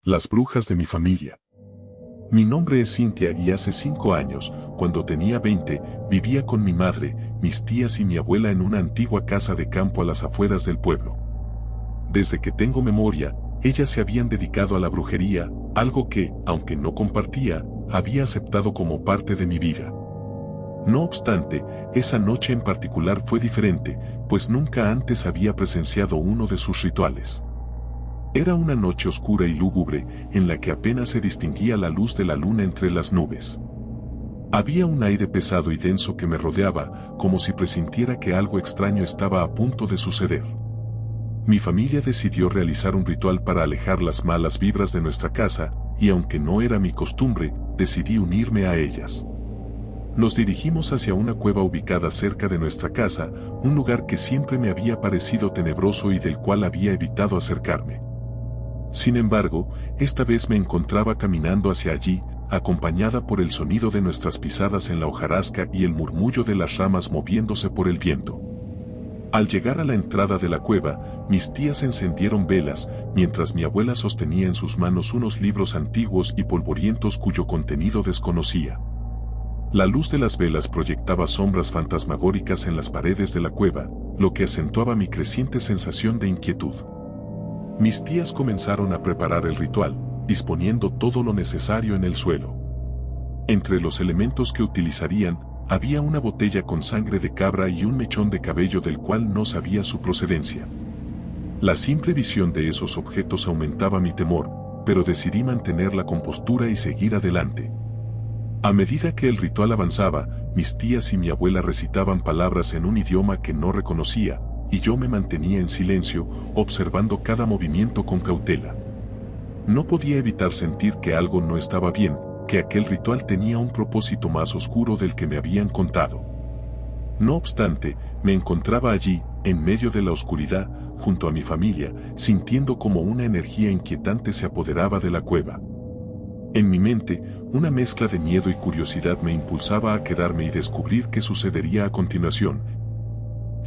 Las brujas de mi familia. Mi nombre es Cintia y hace 5 años, cuando tenía 20, vivía con mi madre, mis tías y mi abuela en una antigua casa de campo a las afueras del pueblo. Desde que tengo memoria, ellas se habían dedicado a la brujería, algo que, aunque no compartía, había aceptado como parte de mi vida. No obstante, esa noche en particular fue diferente, pues nunca antes había presenciado uno de sus rituales. Era una noche oscura y lúgubre, en la que apenas se distinguía la luz de la luna entre las nubes. Había un aire pesado y denso que me rodeaba, como si presintiera que algo extraño estaba a punto de suceder. Mi familia decidió realizar un ritual para alejar las malas vibras de nuestra casa, y aunque no era mi costumbre, decidí unirme a ellas. Nos dirigimos hacia una cueva ubicada cerca de nuestra casa, un lugar que siempre me había parecido tenebroso y del cual había evitado acercarme. Sin embargo, esta vez me encontraba caminando hacia allí, acompañada por el sonido de nuestras pisadas en la hojarasca y el murmullo de las ramas moviéndose por el viento. Al llegar a la entrada de la cueva, mis tías encendieron velas, mientras mi abuela sostenía en sus manos unos libros antiguos y polvorientos cuyo contenido desconocía. La luz de las velas proyectaba sombras fantasmagóricas en las paredes de la cueva, lo que acentuaba mi creciente sensación de inquietud. Mis tías comenzaron a preparar el ritual, disponiendo todo lo necesario en el suelo. Entre los elementos que utilizarían, había una botella con sangre de cabra y un mechón de cabello del cual no sabía su procedencia. La simple visión de esos objetos aumentaba mi temor, pero decidí mantener la compostura y seguir adelante. A medida que el ritual avanzaba, mis tías y mi abuela recitaban palabras en un idioma que no reconocía, y yo me mantenía en silencio, observando cada movimiento con cautela. No podía evitar sentir que algo no estaba bien, que aquel ritual tenía un propósito más oscuro del que me habían contado. No obstante, me encontraba allí, en medio de la oscuridad, junto a mi familia, sintiendo como una energía inquietante se apoderaba de la cueva. En mi mente, una mezcla de miedo y curiosidad me impulsaba a quedarme y descubrir qué sucedería a continuación,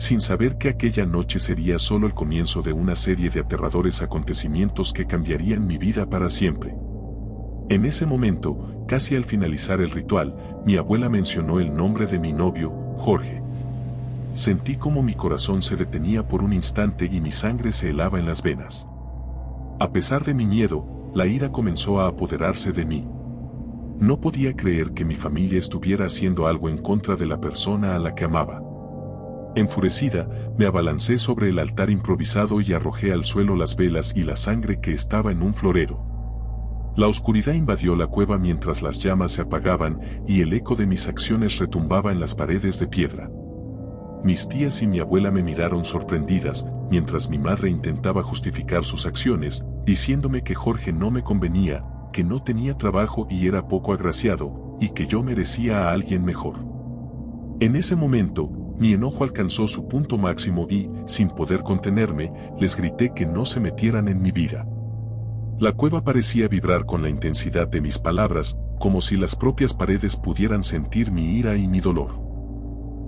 sin saber que aquella noche sería solo el comienzo de una serie de aterradores acontecimientos que cambiarían mi vida para siempre. En ese momento, casi al finalizar el ritual, mi abuela mencionó el nombre de mi novio, Jorge. Sentí como mi corazón se detenía por un instante y mi sangre se helaba en las venas. A pesar de mi miedo, la ira comenzó a apoderarse de mí. No podía creer que mi familia estuviera haciendo algo en contra de la persona a la que amaba. Enfurecida, me abalancé sobre el altar improvisado y arrojé al suelo las velas y la sangre que estaba en un florero. La oscuridad invadió la cueva mientras las llamas se apagaban y el eco de mis acciones retumbaba en las paredes de piedra. Mis tías y mi abuela me miraron sorprendidas, mientras mi madre intentaba justificar sus acciones, diciéndome que Jorge no me convenía, que no tenía trabajo y era poco agraciado, y que yo merecía a alguien mejor. En ese momento, mi enojo alcanzó su punto máximo y, sin poder contenerme, les grité que no se metieran en mi vida. La cueva parecía vibrar con la intensidad de mis palabras, como si las propias paredes pudieran sentir mi ira y mi dolor.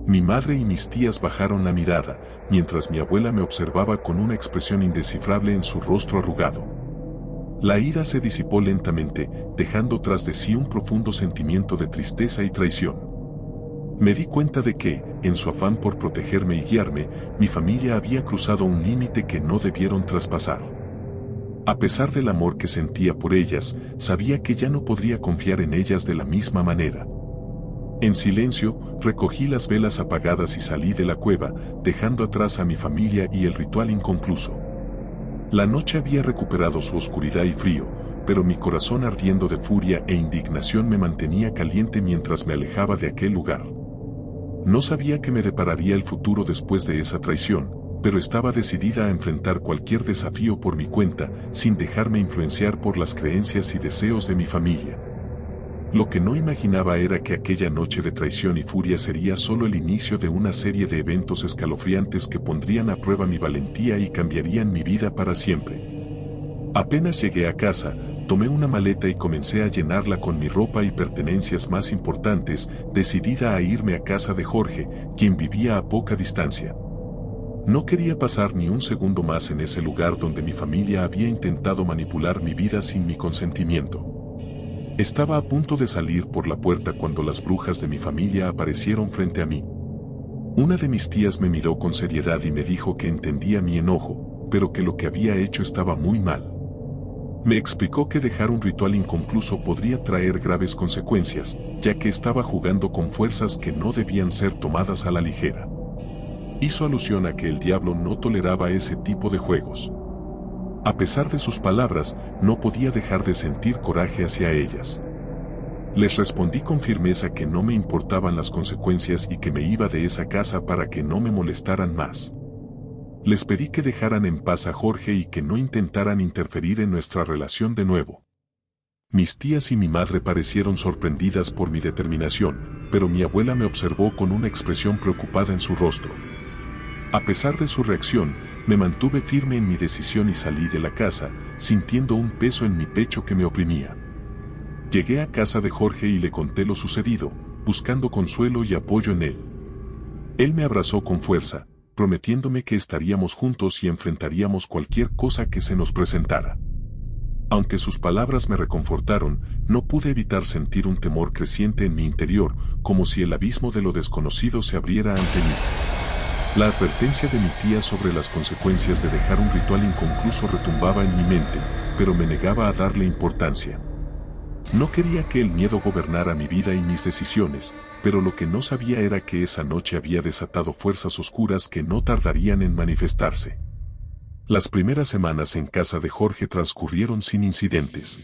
Mi madre y mis tías bajaron la mirada, mientras mi abuela me observaba con una expresión indescifrable en su rostro arrugado. La ira se disipó lentamente, dejando tras de sí un profundo sentimiento de tristeza y traición. Me di cuenta de que, en su afán por protegerme y guiarme, mi familia había cruzado un límite que no debieron traspasar. A pesar del amor que sentía por ellas, sabía que ya no podría confiar en ellas de la misma manera. En silencio, recogí las velas apagadas y salí de la cueva, dejando atrás a mi familia y el ritual inconcluso. La noche había recuperado su oscuridad y frío, pero mi corazón ardiendo de furia e indignación me mantenía caliente mientras me alejaba de aquel lugar. No sabía qué me depararía el futuro después de esa traición, pero estaba decidida a enfrentar cualquier desafío por mi cuenta, sin dejarme influenciar por las creencias y deseos de mi familia. Lo que no imaginaba era que aquella noche de traición y furia sería solo el inicio de una serie de eventos escalofriantes que pondrían a prueba mi valentía y cambiarían mi vida para siempre. Apenas llegué a casa, tomé una maleta y comencé a llenarla con mi ropa y pertenencias más importantes, decidida a irme a casa de Jorge, quien vivía a poca distancia. No quería pasar ni un segundo más en ese lugar donde mi familia había intentado manipular mi vida sin mi consentimiento. Estaba a punto de salir por la puerta cuando las brujas de mi familia aparecieron frente a mí. Una de mis tías me miró con seriedad y me dijo que entendía mi enojo, pero que lo que había hecho estaba muy mal. Me explicó que dejar un ritual inconcluso podría traer graves consecuencias, ya que estaba jugando con fuerzas que no debían ser tomadas a la ligera. Hizo alusión a que el diablo no toleraba ese tipo de juegos. A pesar de sus palabras, no podía dejar de sentir coraje hacia ellas. Les respondí con firmeza que no me importaban las consecuencias y que me iba de esa casa para que no me molestaran más. Les pedí que dejaran en paz a Jorge y que no intentaran interferir en nuestra relación de nuevo. Mis tías y mi madre parecieron sorprendidas por mi determinación, pero mi abuela me observó con una expresión preocupada en su rostro. A pesar de su reacción, me mantuve firme en mi decisión y salí de la casa, sintiendo un peso en mi pecho que me oprimía. Llegué a casa de Jorge y le conté lo sucedido, buscando consuelo y apoyo en él. Él me abrazó con fuerza, prometiéndome que estaríamos juntos y enfrentaríamos cualquier cosa que se nos presentara. Aunque sus palabras me reconfortaron, no pude evitar sentir un temor creciente en mi interior, como si el abismo de lo desconocido se abriera ante mí. La advertencia de mi tía sobre las consecuencias de dejar un ritual inconcluso retumbaba en mi mente, pero me negaba a darle importancia. No quería que el miedo gobernara mi vida y mis decisiones, pero lo que no sabía era que esa noche había desatado fuerzas oscuras que no tardarían en manifestarse. Las primeras semanas en casa de Jorge transcurrieron sin incidentes.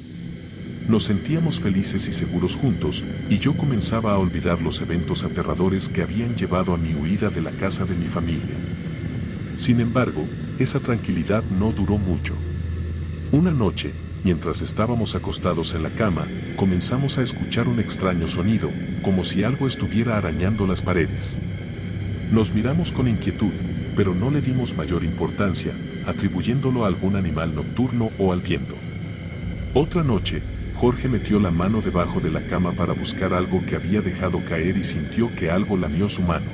Nos sentíamos felices y seguros juntos, y yo comenzaba a olvidar los eventos aterradores que habían llevado a mi huida de la casa de mi familia. Sin embargo, esa tranquilidad no duró mucho. Una noche, mientras estábamos acostados en la cama, comenzamos a escuchar un extraño sonido, como si algo estuviera arañando las paredes. Nos miramos con inquietud, pero no le dimos mayor importancia, atribuyéndolo a algún animal nocturno o al viento. Otra noche, Jorge metió la mano debajo de la cama para buscar algo que había dejado caer y sintió que algo lamió su mano.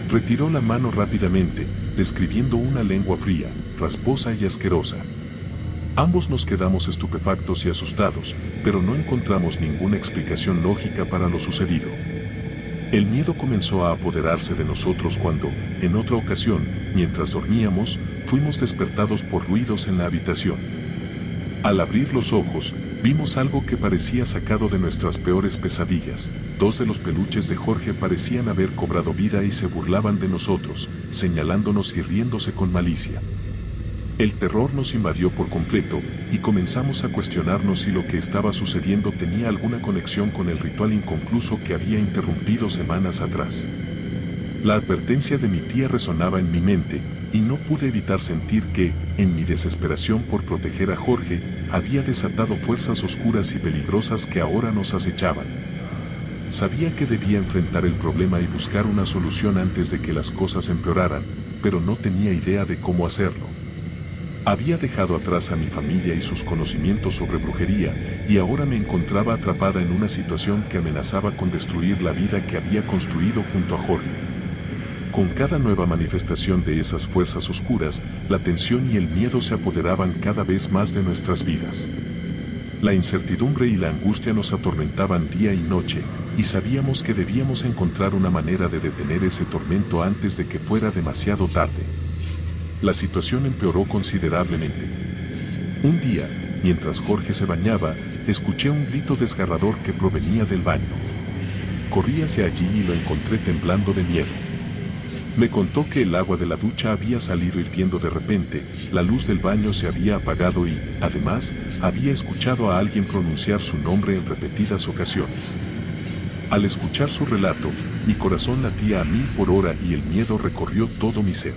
Retiró la mano rápidamente, describiendo una lengua fría, rasposa y asquerosa. Ambos nos quedamos estupefactos y asustados, pero no encontramos ninguna explicación lógica para lo sucedido. El miedo comenzó a apoderarse de nosotros cuando, en otra ocasión, mientras dormíamos, fuimos despertados por ruidos en la habitación. Al abrir los ojos, vimos algo que parecía sacado de nuestras peores pesadillas. Dos de los peluches de Jorge parecían haber cobrado vida y se burlaban de nosotros, señalándonos y riéndose con malicia. El terror nos invadió por completo, y comenzamos a cuestionarnos si lo que estaba sucediendo tenía alguna conexión con el ritual inconcluso que había interrumpido semanas atrás. La advertencia de mi tía resonaba en mi mente, y no pude evitar sentir que, en mi desesperación por proteger a Jorge, había desatado fuerzas oscuras y peligrosas que ahora nos acechaban. Sabía que debía enfrentar el problema y buscar una solución antes de que las cosas empeoraran, pero no tenía idea de cómo hacerlo. Había dejado atrás a mi familia y sus conocimientos sobre brujería, y ahora me encontraba atrapada en una situación que amenazaba con destruir la vida que había construido junto a Jorge. Con cada nueva manifestación de esas fuerzas oscuras, la tensión y el miedo se apoderaban cada vez más de nuestras vidas. La incertidumbre y la angustia nos atormentaban día y noche, y sabíamos que debíamos encontrar una manera de detener ese tormento antes de que fuera demasiado tarde. La situación empeoró considerablemente. Un día, mientras Jorge se bañaba, escuché un grito desgarrador que provenía del baño. Corrí hacia allí y lo encontré temblando de miedo. Me contó que el agua de la ducha había salido hirviendo de repente, la luz del baño se había apagado y, además, había escuchado a alguien pronunciar su nombre en repetidas ocasiones. Al escuchar su relato, mi corazón latía a 1000 por hora y el miedo recorrió todo mi ser.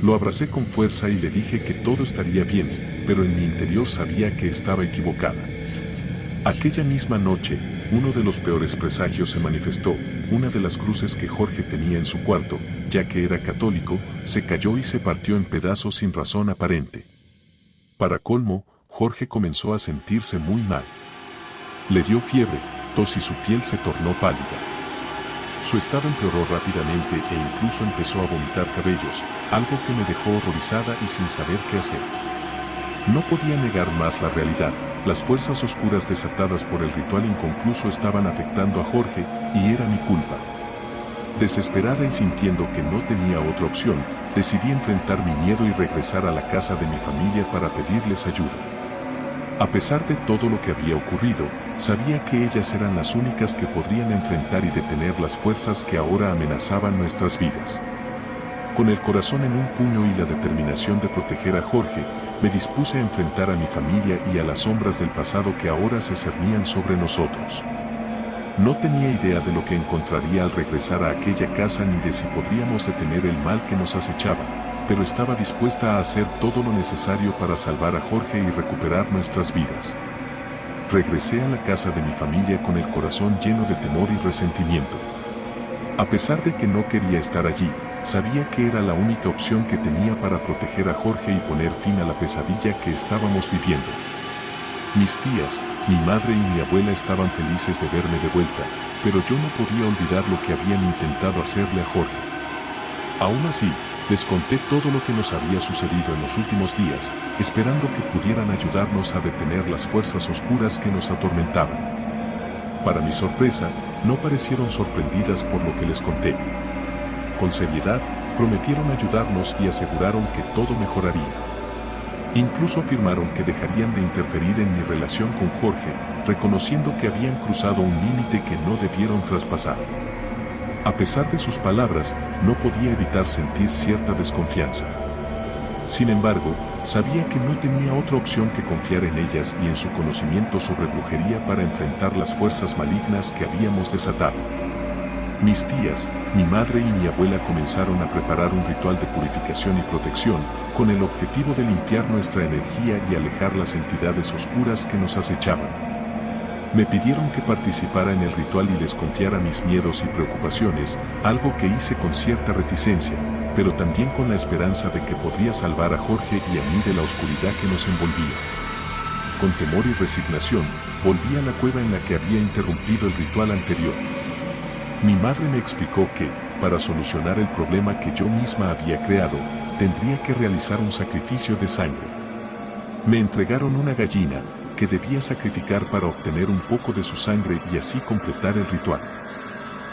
Lo abracé con fuerza y le dije que todo estaría bien, pero en mi interior sabía que estaba equivocada. Aquella misma noche, uno de los peores presagios se manifestó. Una de las cruces que Jorge tenía en su cuarto, ya que era católico, se cayó y se partió en pedazos sin razón aparente. Para colmo, Jorge comenzó a sentirse muy mal. Le dio fiebre, tos y su piel se tornó pálida. Su estado empeoró rápidamente e incluso empezó a vomitar cabellos, algo que me dejó horrorizada y sin saber qué hacer. No podía negar más la realidad. Las fuerzas oscuras desatadas por el ritual inconcluso estaban afectando a Jorge, y era mi culpa. Desesperada y sintiendo que no tenía otra opción, decidí enfrentar mi miedo y regresar a la casa de mi familia para pedirles ayuda. A pesar de todo lo que había ocurrido, sabía que ellas eran las únicas que podrían enfrentar y detener las fuerzas que ahora amenazaban nuestras vidas. Con el corazón en un puño y la determinación de proteger a Jorge, me dispuse a enfrentar a mi familia y a las sombras del pasado que ahora se cernían sobre nosotros. No tenía idea de lo que encontraría al regresar a aquella casa ni de si podríamos detener el mal que nos acechaba, pero estaba dispuesta a hacer todo lo necesario para salvar a Jorge y recuperar nuestras vidas. Regresé a la casa de mi familia con el corazón lleno de temor y resentimiento. A pesar de que no quería estar allí, sabía que era la única opción que tenía para proteger a Jorge y poner fin a la pesadilla que estábamos viviendo. Mis tías, mi madre y mi abuela estaban felices de verme de vuelta, pero yo no podía olvidar lo que habían intentado hacerle a Jorge. Aún así, les conté todo lo que nos había sucedido en los últimos días, esperando que pudieran ayudarnos a detener las fuerzas oscuras que nos atormentaban. Para mi sorpresa, no parecieron sorprendidas por lo que les conté. Con seriedad, prometieron ayudarnos y aseguraron que todo mejoraría. Incluso afirmaron que dejarían de interferir en mi relación con Jorge, reconociendo que habían cruzado un límite que no debieron traspasar. A pesar de sus palabras, no podía evitar sentir cierta desconfianza. Sin embargo, sabía que no tenía otra opción que confiar en ellas y en su conocimiento sobre brujería para enfrentar las fuerzas malignas que habíamos desatado. Mis tías, mi madre y mi abuela comenzaron a preparar un ritual de purificación y protección, con el objetivo de limpiar nuestra energía y alejar las entidades oscuras que nos acechaban. Me pidieron que participara en el ritual y les confiara mis miedos y preocupaciones, algo que hice con cierta reticencia, pero también con la esperanza de que podría salvar a Jorge y a mí de la oscuridad que nos envolvía. Con temor y resignación, volví a la cueva en la que había interrumpido el ritual anterior. Mi madre me explicó que, para solucionar el problema que yo misma había creado, tendría que realizar un sacrificio de sangre. Me entregaron una gallina, que debía sacrificar para obtener un poco de su sangre y así completar el ritual.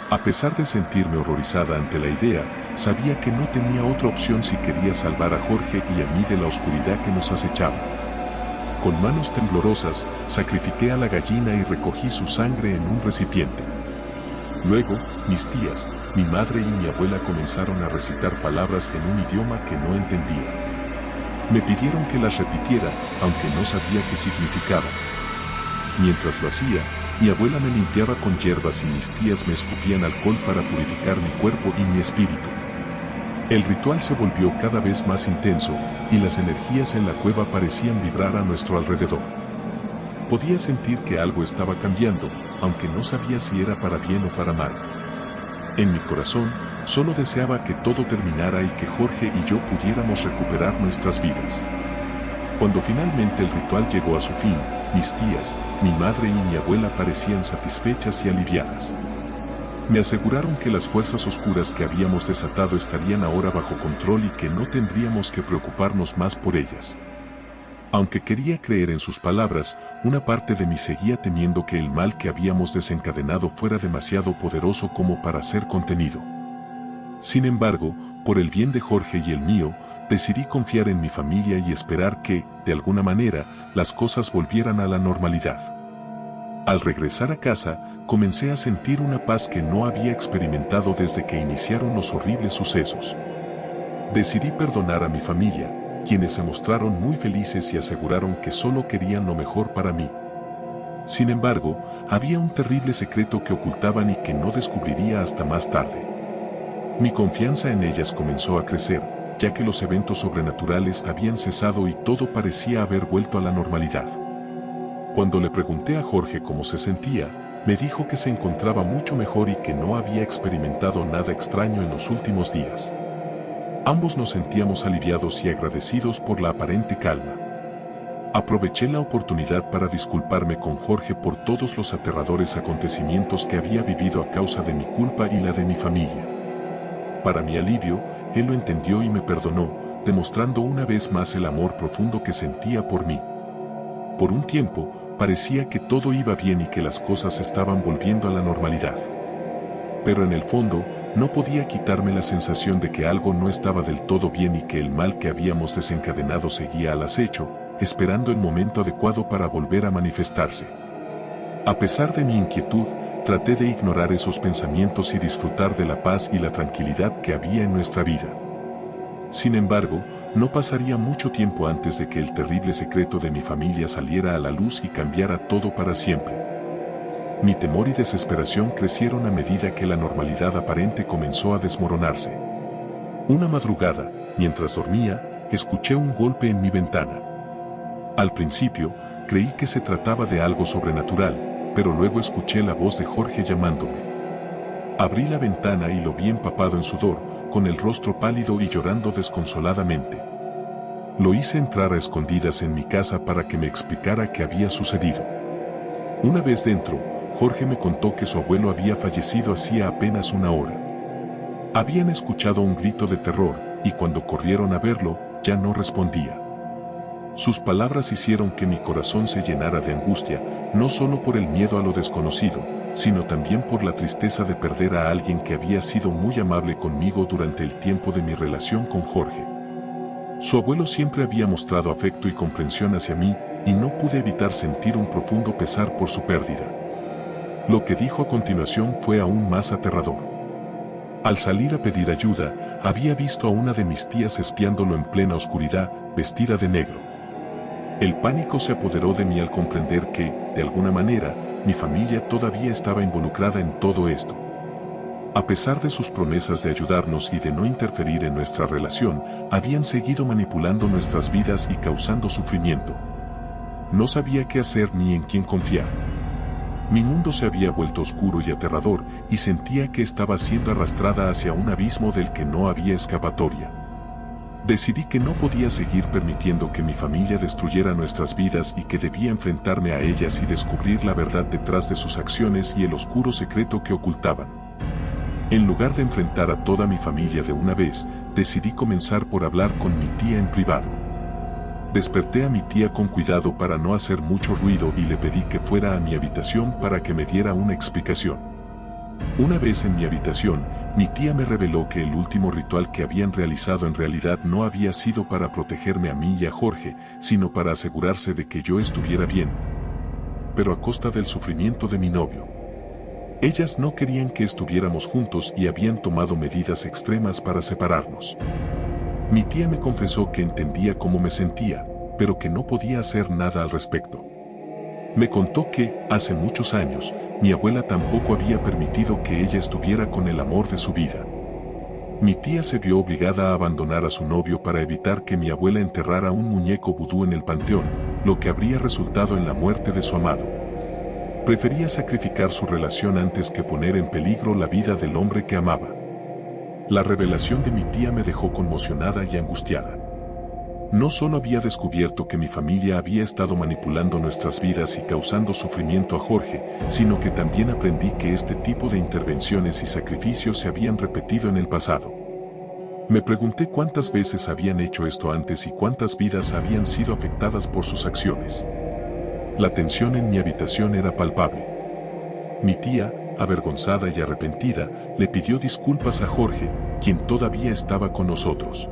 A pesar de sentirme horrorizada ante la idea, sabía que no tenía otra opción si quería salvar a Jorge y a mí de la oscuridad que nos acechaba. Con manos temblorosas, sacrifiqué a la gallina y recogí su sangre en un recipiente. Luego, mis tías, mi madre y mi abuela comenzaron a recitar palabras en un idioma que no entendía. Me pidieron que las repitiera, aunque no sabía qué significaban. Mientras lo hacía, mi abuela me limpiaba con hierbas y mis tías me escupían alcohol para purificar mi cuerpo y mi espíritu. El ritual se volvió cada vez más intenso, y las energías en la cueva parecían vibrar a nuestro alrededor. Podía sentir que algo estaba cambiando, aunque no sabía si era para bien o para mal. En mi corazón, solo deseaba que todo terminara y que Jorge y yo pudiéramos recuperar nuestras vidas. Cuando finalmente el ritual llegó a su fin, mis tías, mi madre y mi abuela parecían satisfechas y aliviadas. Me aseguraron que las fuerzas oscuras que habíamos desatado estarían ahora bajo control y que no tendríamos que preocuparnos más por ellas. Aunque quería creer en sus palabras, una parte de mí seguía temiendo que el mal que habíamos desencadenado fuera demasiado poderoso como para ser contenido. Sin embargo, por el bien de Jorge y el mío, decidí confiar en mi familia y esperar que, de alguna manera, las cosas volvieran a la normalidad. Al regresar a casa, comencé a sentir una paz que no había experimentado desde que iniciaron los horribles sucesos. Decidí perdonar a mi familia, quienes se mostraron muy felices y aseguraron que solo querían lo mejor para mí. Sin embargo, había un terrible secreto que ocultaban y que no descubriría hasta más tarde. Mi confianza en ellas comenzó a crecer, ya que los eventos sobrenaturales habían cesado y todo parecía haber vuelto a la normalidad. Cuando le pregunté a Jorge cómo se sentía, me dijo que se encontraba mucho mejor y que no había experimentado nada extraño en los últimos días. Ambos nos sentíamos aliviados y agradecidos por la aparente calma. Aproveché la oportunidad para disculparme con Jorge por todos los aterradores acontecimientos que había vivido a causa de mi culpa y la de mi familia. Para mi alivio, él lo entendió y me perdonó, demostrando una vez más el amor profundo que sentía por mí. Por un tiempo, parecía que todo iba bien y que las cosas estaban volviendo a la normalidad. Pero en el fondo, no podía quitarme la sensación de que algo no estaba del todo bien y que el mal que habíamos desencadenado seguía al acecho, esperando el momento adecuado para volver a manifestarse. A pesar de mi inquietud, traté de ignorar esos pensamientos y disfrutar de la paz y la tranquilidad que había en nuestra vida. Sin embargo, no pasaría mucho tiempo antes de que el terrible secreto de mi familia saliera a la luz y cambiara todo para siempre. Mi temor y desesperación crecieron a medida que la normalidad aparente comenzó a desmoronarse. Una madrugada, mientras dormía, escuché un golpe en mi ventana. Al principio, creí que se trataba de algo sobrenatural, pero luego escuché la voz de Jorge llamándome. Abrí la ventana y lo vi empapado en sudor, con el rostro pálido y llorando desconsoladamente. Lo hice entrar a escondidas en mi casa para que me explicara qué había sucedido. Una vez dentro, Jorge me contó que su abuelo había fallecido hacía apenas una hora. Habían escuchado un grito de terror, y cuando corrieron a verlo, ya no respondía. Sus palabras hicieron que mi corazón se llenara de angustia, no solo por el miedo a lo desconocido, sino también por la tristeza de perder a alguien que había sido muy amable conmigo durante el tiempo de mi relación con Jorge. Su abuelo siempre había mostrado afecto y comprensión hacia mí, y no pude evitar sentir un profundo pesar por su pérdida. Lo que dijo a continuación fue aún más aterrador. Al salir a pedir ayuda, había visto a una de mis tías espiándolo en plena oscuridad, vestida de negro. El pánico se apoderó de mí al comprender que, de alguna manera, mi familia todavía estaba involucrada en todo esto. A pesar de sus promesas de ayudarnos y de no interferir en nuestra relación, habían seguido manipulando nuestras vidas y causando sufrimiento. No sabía qué hacer ni en quién confiar. Mi mundo se había vuelto oscuro y aterrador, y sentía que estaba siendo arrastrada hacia un abismo del que no había escapatoria. Decidí que no podía seguir permitiendo que mi familia destruyera nuestras vidas y que debía enfrentarme a ellas y descubrir la verdad detrás de sus acciones y el oscuro secreto que ocultaban. En lugar de enfrentar a toda mi familia de una vez, decidí comenzar por hablar con mi tía en privado. Desperté a mi tía con cuidado para no hacer mucho ruido y le pedí que fuera a mi habitación para que me diera una explicación. Una vez en mi habitación, mi tía me reveló que el último ritual que habían realizado en realidad no había sido para protegerme a mí y a Jorge, sino para asegurarse de que yo estuviera bien, pero a costa del sufrimiento de mi novio. Ellas no querían que estuviéramos juntos y habían tomado medidas extremas para separarnos. Mi tía me confesó que entendía cómo me sentía, pero que no podía hacer nada al respecto. Me contó que, hace muchos años, mi abuela tampoco había permitido que ella estuviera con el amor de su vida. Mi tía se vio obligada a abandonar a su novio para evitar que mi abuela enterrara un muñeco vudú en el panteón, lo que habría resultado en la muerte de su amado. Prefería sacrificar su relación antes que poner en peligro la vida del hombre que amaba. La revelación de mi tía me dejó conmocionada y angustiada. No solo había descubierto que mi familia había estado manipulando nuestras vidas y causando sufrimiento a Jorge, sino que también aprendí que este tipo de intervenciones y sacrificios se habían repetido en el pasado. Me pregunté cuántas veces habían hecho esto antes y cuántas vidas habían sido afectadas por sus acciones. La tensión en mi habitación era palpable. Mi tía, avergonzada y arrepentida, le pidió disculpas a Jorge, quien todavía estaba con nosotros.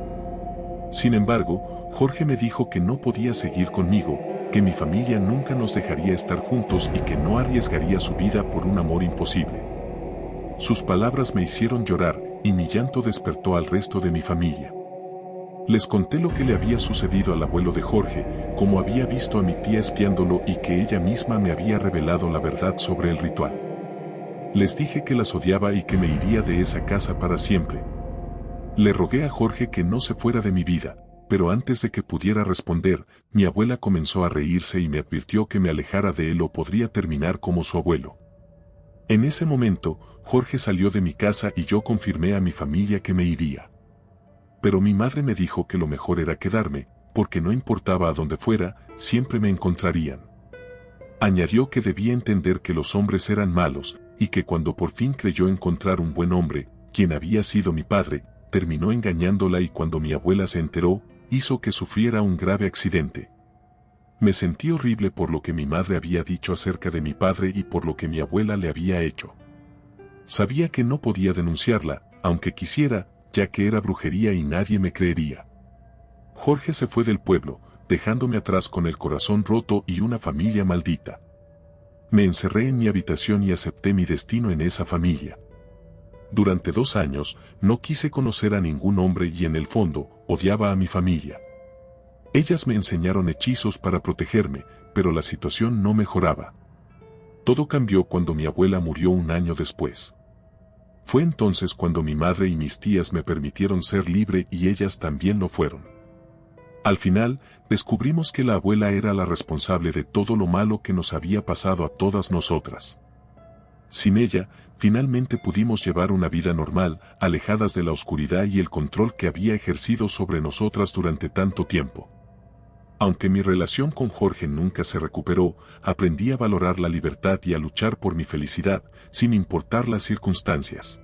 Sin embargo, Jorge me dijo que no podía seguir conmigo, que mi familia nunca nos dejaría estar juntos y que no arriesgaría su vida por un amor imposible. Sus palabras me hicieron llorar, y mi llanto despertó al resto de mi familia. Les conté lo que le había sucedido al abuelo de Jorge, cómo había visto a mi tía espiándolo y que ella misma me había revelado la verdad sobre el ritual. Les dije que las odiaba y que me iría de esa casa para siempre. Le rogué a Jorge que no se fuera de mi vida, pero antes de que pudiera responder, mi abuela comenzó a reírse y me advirtió que me alejara de él o podría terminar como su abuelo. En ese momento, Jorge salió de mi casa y yo confirmé a mi familia que me iría. Pero mi madre me dijo que lo mejor era quedarme, porque no importaba a dónde fuera, siempre me encontrarían. Añadió que debía entender que los hombres eran malos, y que cuando por fin creyó encontrar un buen hombre, quien había sido mi padre, terminó engañándola y cuando mi abuela se enteró, hizo que sufriera un grave accidente. Me sentí horrible por lo que mi madre había dicho acerca de mi padre y por lo que mi abuela le había hecho. Sabía que no podía denunciarla, aunque quisiera, ya que era brujería y nadie me creería. Jorge se fue del pueblo, dejándome atrás con el corazón roto y una familia maldita. Me encerré en mi habitación y acepté mi destino en esa familia. Durante 2 años, no quise conocer a ningún hombre y en el fondo, odiaba a mi familia. Ellas me enseñaron hechizos para protegerme, pero la situación no mejoraba. Todo cambió cuando mi abuela murió 1 año después. Fue entonces cuando mi madre y mis tías me permitieron ser libre y ellas también lo fueron. Al final, descubrimos que la abuela era la responsable de todo lo malo que nos había pasado a todas nosotras. Sin ella, finalmente pudimos llevar una vida normal, alejadas de la oscuridad y el control que había ejercido sobre nosotras durante tanto tiempo. Aunque mi relación con Jorge nunca se recuperó, aprendí a valorar la libertad y a luchar por mi felicidad, sin importar las circunstancias.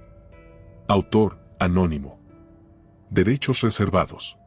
Autor, anónimo. Derechos reservados.